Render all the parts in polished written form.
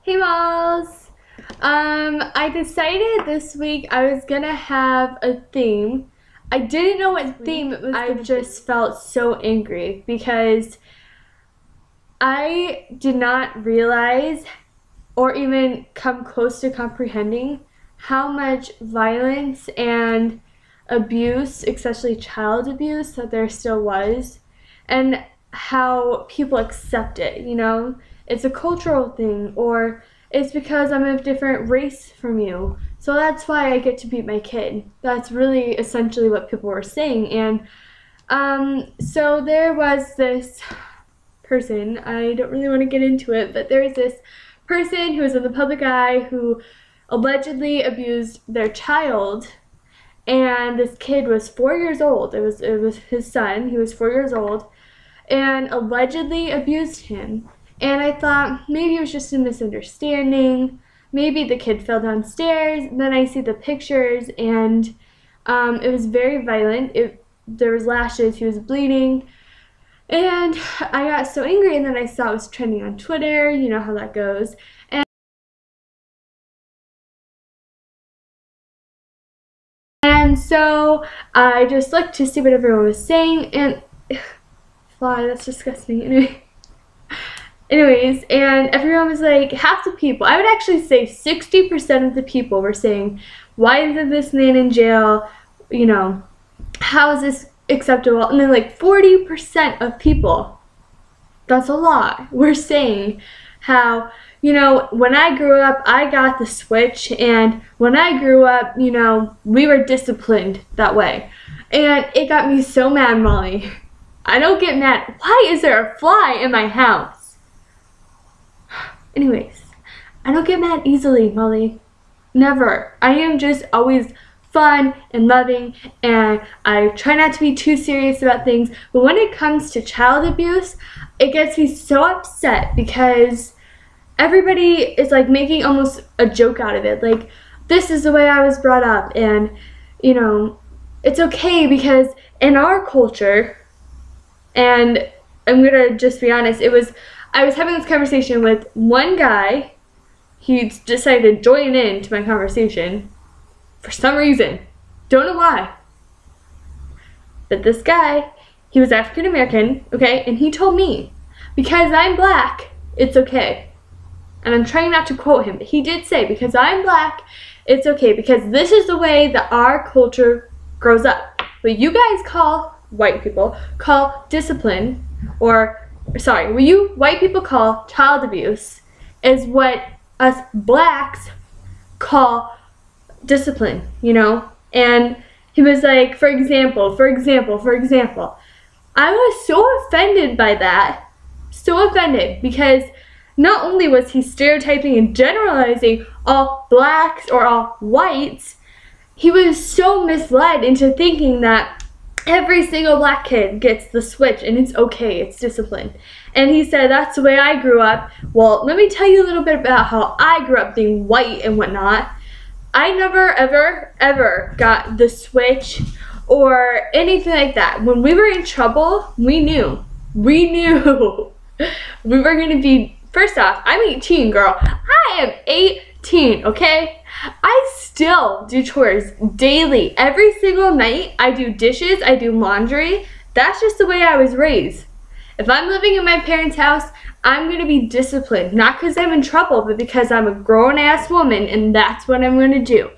Hey Malls! I decided this week I was gonna have a theme. I didn't know what theme it was. I just felt so angry because I did not realize or even come close to comprehending how much violence and abuse, especially child abuse, that there still was, and how people accept it, you know? It's a cultural thing, or it's because I'm a different race from you, so that's why I get to beat my kid. That's really essentially what people were saying. And so there was this person, I don't really want to get into it, but there was this person who was in the public eye who allegedly abused their child. And this kid was 4 years old. It was his son. He was 4 years old and allegedly abused him. And I thought maybe it was just a misunderstanding. Maybe the kid fell downstairs. Then I see the pictures, and it was very violent. There was lashes. He was bleeding. And I got so angry, and then I saw it was trending on Twitter. You know how that goes. And so I just looked to see what everyone was saying, and fly, that's disgusting. Anyways, and everyone was like, half the people, I would actually say 60% of the people were saying, why isn't this man in jail? You know, how is this acceptable? And then like 40% of people, that's a lot, were saying how, you know, when I grew up, I got the switch, and when I grew up, you know, we were disciplined that way. And it got me so mad, Molly. I don't get mad. Why is there a fly in my house? Anyways, I don't get mad easily, Molly. Never. I am just always fun and loving, and I try not to be too serious about things. But when it comes to child abuse, it gets me so upset because everybody is like making almost a joke out of it. Like, this is the way I was brought up, and, you know, it's okay because in our culture, and I'm gonna just be honest, I was having this conversation with one guy. He decided to join into my conversation for some reason. Don't know why. But this guy, he was African American, okay, and he told me, because I'm black, it's okay. And I'm trying not to quote him, but he did say, because I'm black, it's okay, because this is the way that our culture grows up. What you guys call, white people, call discipline, or, sorry, what you white people call child abuse, is what us blacks call discipline, you know? And he was like, for example, I was so offended by that, so offended, because not only was he stereotyping and generalizing all blacks or all whites, he was so misled into thinking that every single black kid gets the switch and it's okay, it's discipline. And he said, that's the way I grew up. Well, let me tell you a little bit about how I grew up being white and whatnot. I never, ever, ever got the switch or anything like that. When we were in trouble, we knew. We were gonna be, first off, I'm 18, girl. I am 18, okay? I still do chores daily. Every single night, I do dishes, I do laundry. That's just the way I was raised. If I'm living in my parents' house, I'm going to be disciplined. Not because I'm in trouble, but because I'm a grown-ass woman, and that's what I'm going to do.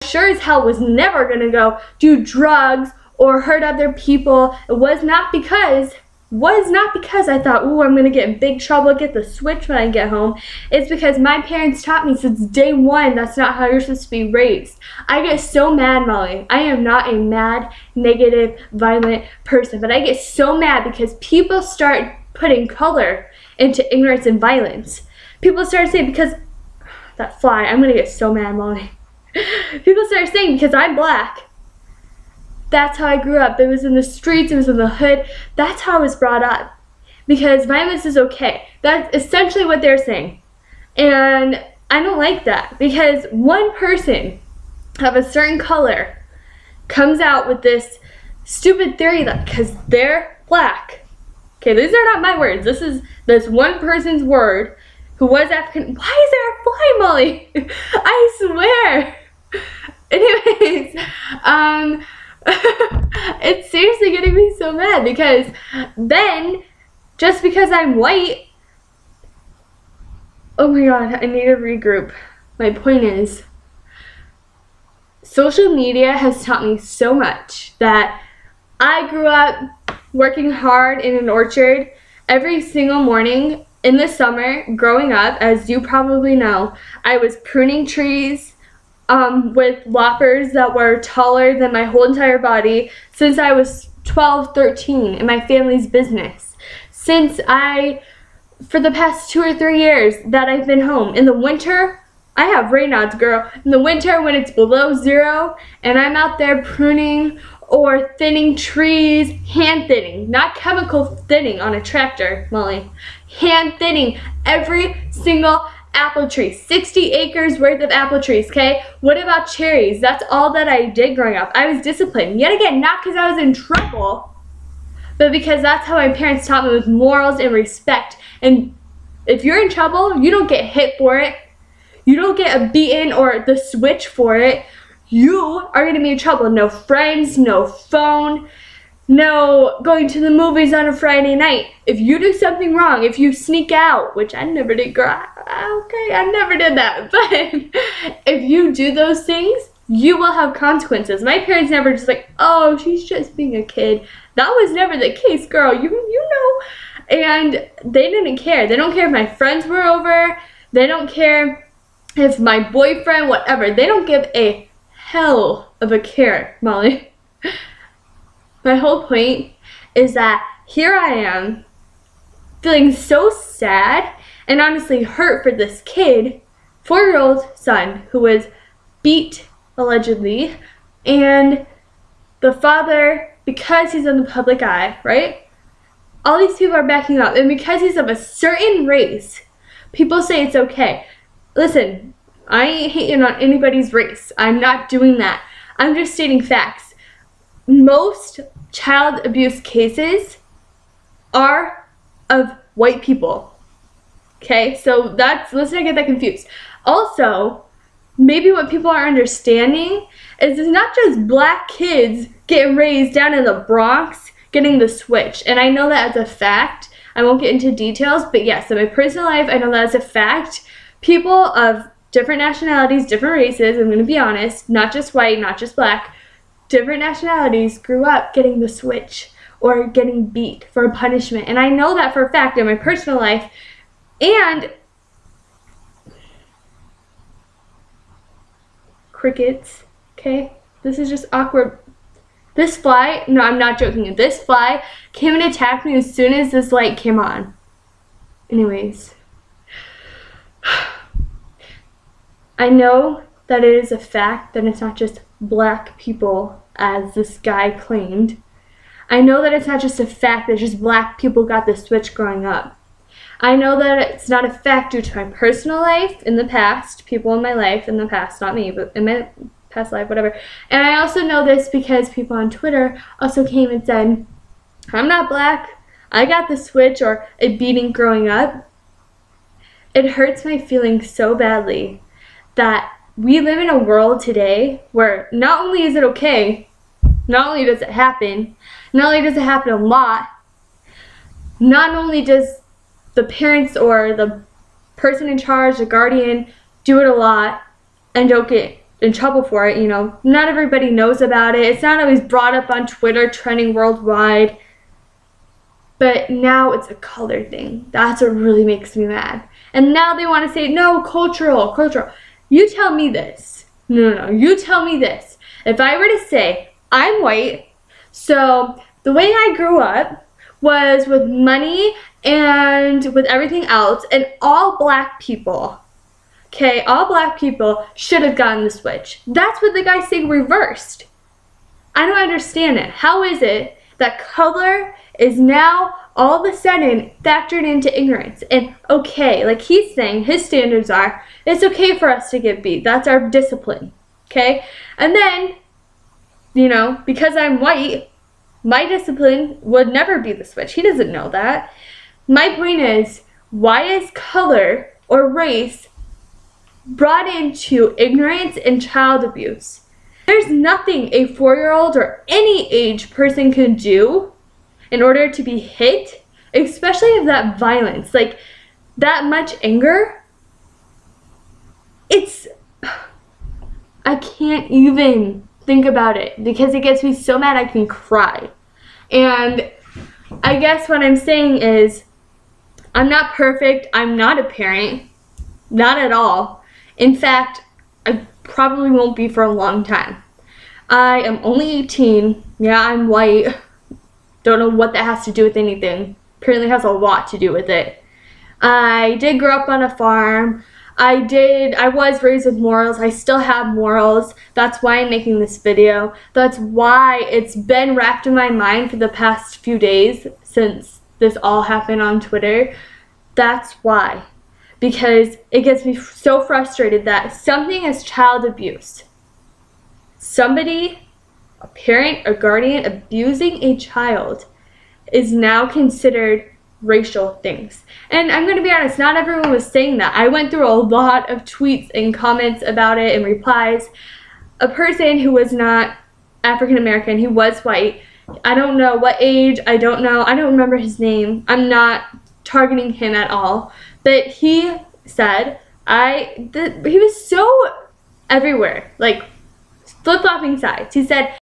Sure as hell was never going to go do drugs or hurt other people. It was not because I thought, ooh, I'm going to get in big trouble, get the switch when I get home. It's because my parents taught me since day one that's not how you're supposed to be raised. I get so mad, Molly. I am not a mad, negative, violent person, but I get so mad because people start putting color into ignorance and violence. People start saying, because, that fly, I'm going to get so mad, Molly. People start saying, because I'm black, that's how I grew up. It was in the streets, it was in the hood. That's how I was brought up. Because violence is okay. That's essentially what they're saying. And I don't like that. Because one person of a certain color comes out with this stupid theory that because they're black, Okay, these are not my words. This is this one person's word who was African. Why is there a fly, Molly? I swear. Anyways, it's seriously getting me so mad because then, just because I'm white, oh my god, I need to regroup. My point is, social media has taught me so much that I grew up working hard in an orchard every single morning in the summer. Growing up, as you probably know, I was pruning trees with loppers that were taller than my whole entire body since I was 12, 13 in my family's business. For the past 2 or 3 years that I've been home. In the winter, I have Raynaud's, girl. In the winter when it's below 0 and I'm out there pruning or thinning trees, hand thinning, not chemical thinning on a tractor, Molly. Hand thinning every single apple tree, 60 acres worth of apple trees, okay? What about cherries? That's all that I did growing up. I was disciplined. Yet again, not because I was in trouble, but because that's how my parents taught me, with morals and respect. And if you're in trouble, you don't get hit for it. You don't get a beaten or the switch for it. You are going to be in trouble. No friends, no phone, no going to the movies on a Friday night. If you do something wrong, if you sneak out, which I never did, girl. Okay, I never did that. But if you do those things, you will have consequences. My parents never just like, oh, she's just being a kid. That was never the case, girl. You know. And they didn't care. They don't care if my friends were over. They don't care if my boyfriend, whatever. They don't give a hell of a care, Molly. My whole point is that here I am feeling so sad and honestly hurt for this kid, 4-year-old son, who was beat allegedly, and the father, because he's in the public eye, right? All these people are backing up, and because he's of a certain race, people say it's okay. Listen, I ain't hating on anybody's race. I'm not doing that. I'm just stating facts. Most child abuse cases are of white people. Okay, so let's not get that confused. Also, maybe what people are understanding is it's not just black kids getting raised down in the Bronx getting the switch. And I know that as a fact. I won't get into details, but yes, in my personal life, I know that as a fact. People of different nationalities, different races, I'm going to be honest, not just white, not just black, different nationalities grew up getting the switch or getting beat for a punishment. And I know that for a fact in my personal life. And crickets, okay? This is just awkward. This fly, no, I'm not joking. This fly came and attacked me as soon as this light came on. Anyways. I know that it is a fact that it's not just black people, as this guy claimed. I know that it's not just a fact that just black people got the switch growing up. I know that it's not a fact due to my personal life in the past, people in my life in the past, not me, but in my past life, whatever. And I also know this because people on Twitter also came and said, I'm not black, I got the switch or a beating growing up. It hurts my feelings so badly that we live in a world today where not only is it okay, not only does it happen, not only does it happen a lot, not only does the parents or the person in charge, the guardian, do it a lot and don't get in trouble for it, you know. Not everybody knows about it. It's not always brought up on Twitter, trending worldwide. But now it's a color thing. That's what really makes me mad. And now they want to say, no, cultural. You tell me this. No. You tell me this. If I were to say, I'm white, so the way I grew up was with money and with everything else, and all black people, okay, all black people should have gotten the switch. That's what the guy's saying reversed. I don't understand it. How is it that color is now all of a sudden factored into ignorance? And okay, like he's saying, his standards are, it's okay for us to get beat. That's our discipline, okay? And then, you know, because I'm white, My discipline would never be the switch. He doesn't know that. My point is, why is color or race brought into ignorance and child abuse? There's nothing a 4-year-old or any age person can do in order to be hit, especially of that violence, like that much anger. I can't even think about it because it gets me so mad I can cry. And I guess what I'm saying is, I'm not perfect. I'm not a parent. Not at all. In fact, I probably won't be for a long time. I am only 18. Yeah, I'm white. Don't know what that has to do with anything. Apparently has a lot to do with it. I did grow up on a farm. I was raised with morals. I still have morals. That's why I'm making this video. That's why it's been wrapped in my mind for the past few days since this all happened on Twitter. That's why. Because it gets me so frustrated that something as child abuse, somebody, a parent or guardian abusing a child, is now considered racial things. And I'm going to be honest, not everyone was saying that. I went through a lot of tweets and comments about it and replies. A person who was not African American, he was white. I don't know what age, I don't remember his name. I'm not targeting him at all. But he said, he was so everywhere, like flip-flopping sides. He said,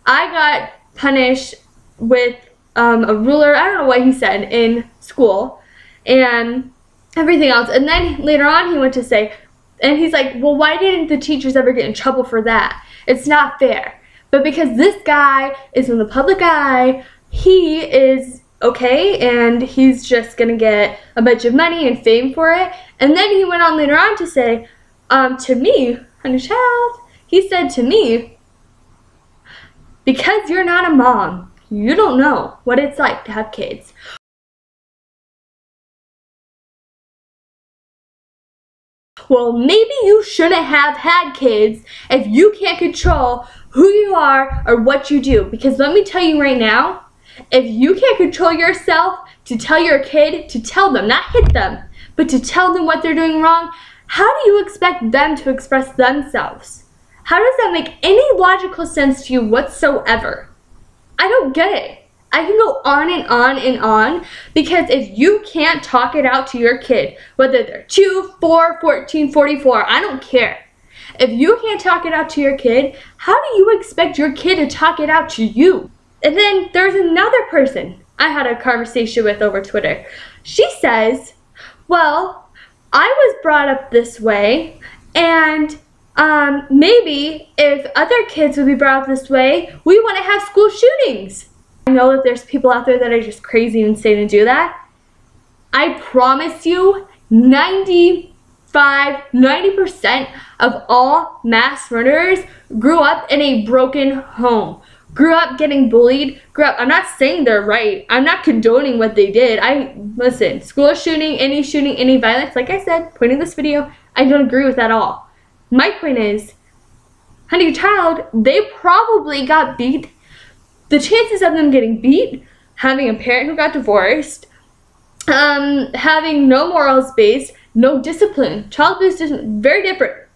I got punished with a ruler, I don't know what he said, in school and everything else. And then later on he went to say, and he's like, well, why didn't the teachers ever get in trouble for that? It's not fair. But because this guy is in the public eye, he is okay and he's just gonna get a bunch of money and fame for it. And then he went on later on to say, to me, honey child, he said to me, because you're not a mom, you don't know what it's like to have kids. Well, maybe you shouldn't have had kids if you can't control who you are or what you do. Because let me tell you right now, if you can't control yourself to tell your kid, to tell them, not hit them, but to tell them what they're doing wrong, how do you expect them to express themselves? How does that make any logical sense to you whatsoever? I don't get it. I can go on and on and on, because if you can't talk it out to your kid, whether they're 2, 4, 14, 44, I don't care. If you can't talk it out to your kid, how do you expect your kid to talk it out to you? And then there's another person I had a conversation with over Twitter. She says, well, I was brought up this way, and maybe if other kids would be brought up this way, we wouldn't have school shootings. I know that there's people out there that are just crazy and insane and do that. I promise you, 90% of all mass murderers grew up in a broken home, grew up getting bullied, I'm not saying they're right. I'm not condoning what they did. Listen, school shooting, any violence, like I said, point in this video, I don't agree with that at all. My point is, honey child, they probably got beat. The chances of them getting beat, having a parent who got divorced, having no morals based, no discipline. Child abuse is very different.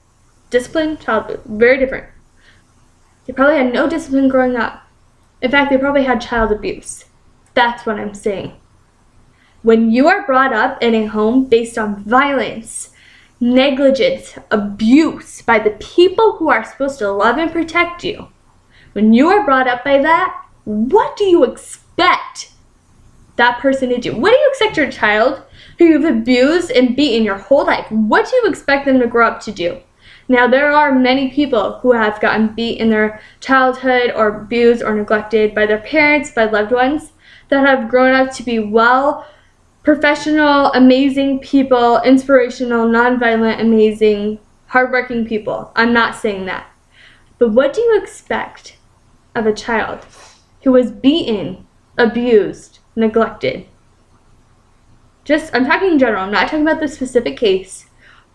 Discipline, child abuse, very different. They probably had no discipline growing up. In fact, they probably had child abuse. That's what I'm saying. When you are brought up in a home based on violence, negligence, abuse by the people who are supposed to love and protect you, when you are brought up by that, what do you expect that person to do? What do you expect your child who you've abused and beaten your whole life, what do you expect them to grow up to do? Now, there are many people who have gotten beat in their childhood or abused or neglected by their parents, by loved ones, that have grown up to be well, professional, amazing people, inspirational, nonviolent, amazing, hardworking people. I'm not saying that. But what do you expect of a child who was beaten, abused, neglected? I'm talking in general, I'm not talking about the specific case.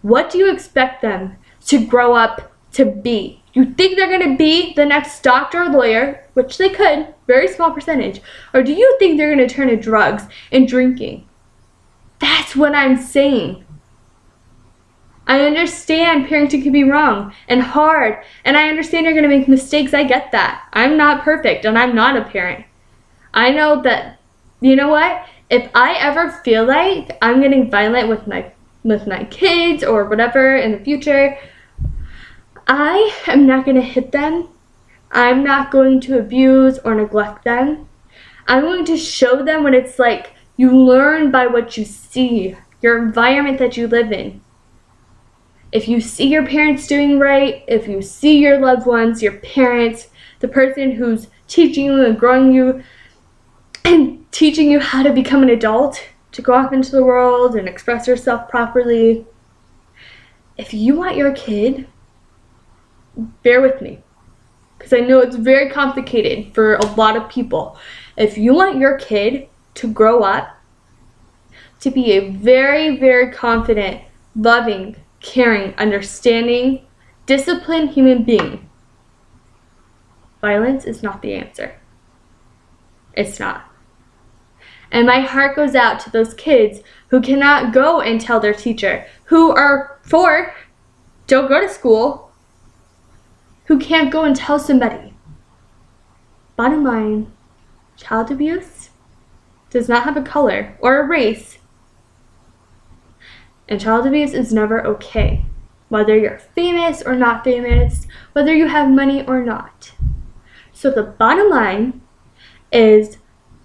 What do you expect them to grow up to be. You think they're going to be the next doctor or lawyer, which they could, very small percentage, or do you think they're going to turn to drugs and drinking? That's what I'm saying. I understand parenting can be wrong and hard, and I understand you're going to make mistakes. I get that. I'm not perfect, and I'm not a parent. I know that, you know what? If I ever feel like I'm getting violent with my kids or whatever in the future, I am not going to hit them. I'm not going to abuse or neglect them. I'm going to show them what it's like. You learn by what you see, your environment that you live in. If you see your parents doing right, if you see your loved ones, your parents, the person who's teaching you and growing you and teaching you how to become an adult, to go off into the world and express yourself properly. If you want your kid, bear with me, because I know it's very complicated for a lot of people. If you want your kid to grow up to be a very, very confident, loving, caring, understanding, disciplined human being, violence is not the answer. It's not. And my heart goes out to those kids who cannot go and tell their teacher, who are 4, don't go to school, who can't go and tell somebody. Bottom line, child abuse does not have a color or a race. And child abuse is never okay, whether you're famous or not famous, whether you have money or not. So the bottom line is,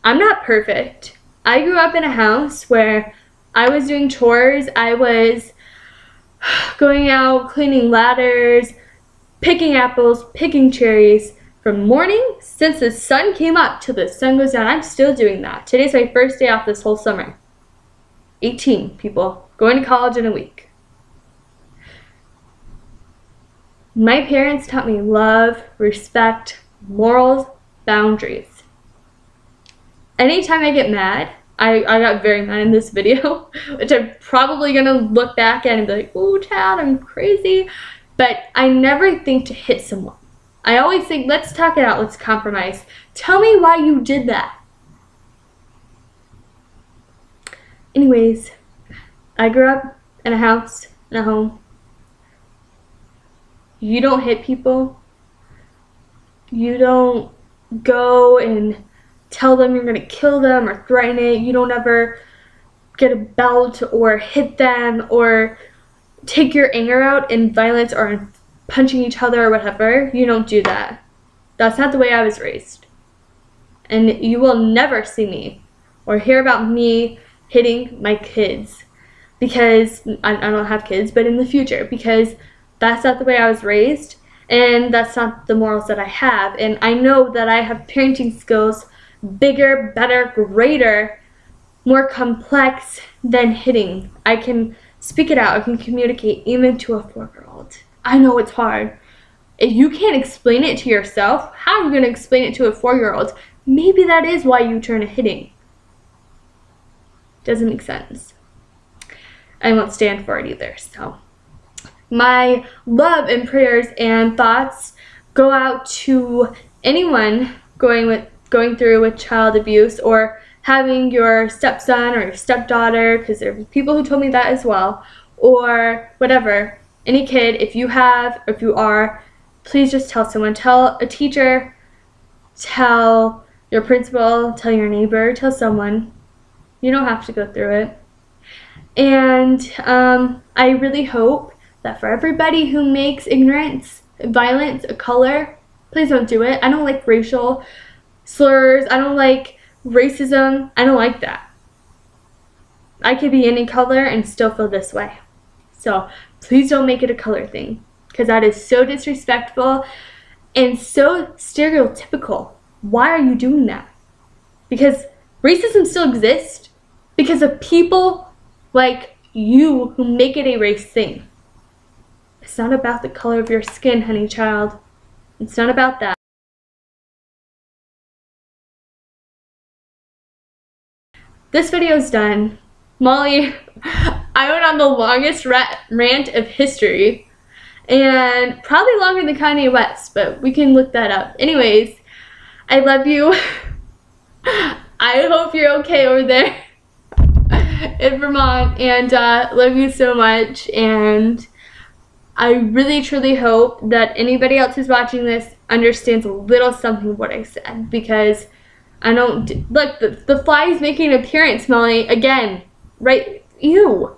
I'm not perfect. I grew up in a house where I was doing chores, I was going out, cleaning ladders, picking apples, picking cherries, from morning, since the sun came up till the sun goes down. I'm still doing that. Today's my first day off this whole summer. 18 people, going to college in a week. My parents taught me love, respect, morals, boundaries. Anytime I get mad, I got very mad in this video, which I'm probably going to look back at and be like, oh, child, I'm crazy. But I never think to hit someone. I always think, let's talk it out, let's compromise. Tell me why you did that. Anyways, I grew up in a house, in a home. You don't hit people. You don't go and tell them you're going to kill them or threaten it. You don't ever get a belt or hit them or take your anger out in violence or in punching each other or whatever. You don't do that. That's not the way I was raised. And you will never see me or hear about me hitting my kids, because I don't have kids, but in the future, because that's not the way I was raised, and that's not the morals that I have. And I know that I have parenting skills bigger, better, greater, more complex than hitting. I can speak it out. I can communicate even to a 4-year-old. I know it's hard. If you can't explain it to yourself, how are you going to explain it to a 4-year-old? Maybe that is why you turn to hitting. Doesn't make sense. I won't stand for it either. So my love and prayers and thoughts go out to anyone going through with child abuse, or having your stepson or your stepdaughter, because there are people who told me that as well, or whatever. Any kid, if you have, or if you are, please just tell someone. Tell a teacher, tell your principal, tell your neighbor, tell someone. You don't have to go through it. And I really hope that for everybody who makes ignorance, violence a color, please don't do it. I don't like racial slurs. I don't like racism. I don't like that. I could be any color and still feel this way. So please don't make it a color thing, because that is so disrespectful and so stereotypical. Why are you doing that? Because racism still exists because of people like you who make it a race thing. It's not about the color of your skin, honey child. It's not about that. This video is done. Molly, I went on the longest rant of history, and probably longer than Kanye West, but we can look that up. Anyways, I love you. I hope you're okay over there in Vermont, and love you so much. And I really truly hope that anybody else who's watching this understands a little something of what I said, because I don't look, the fly is making an appearance, Molly, again, right? Ew.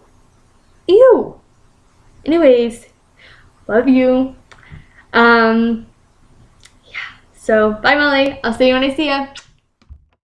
Anyways, love you. Yeah, so bye, Molly. I'll see you when I see ya.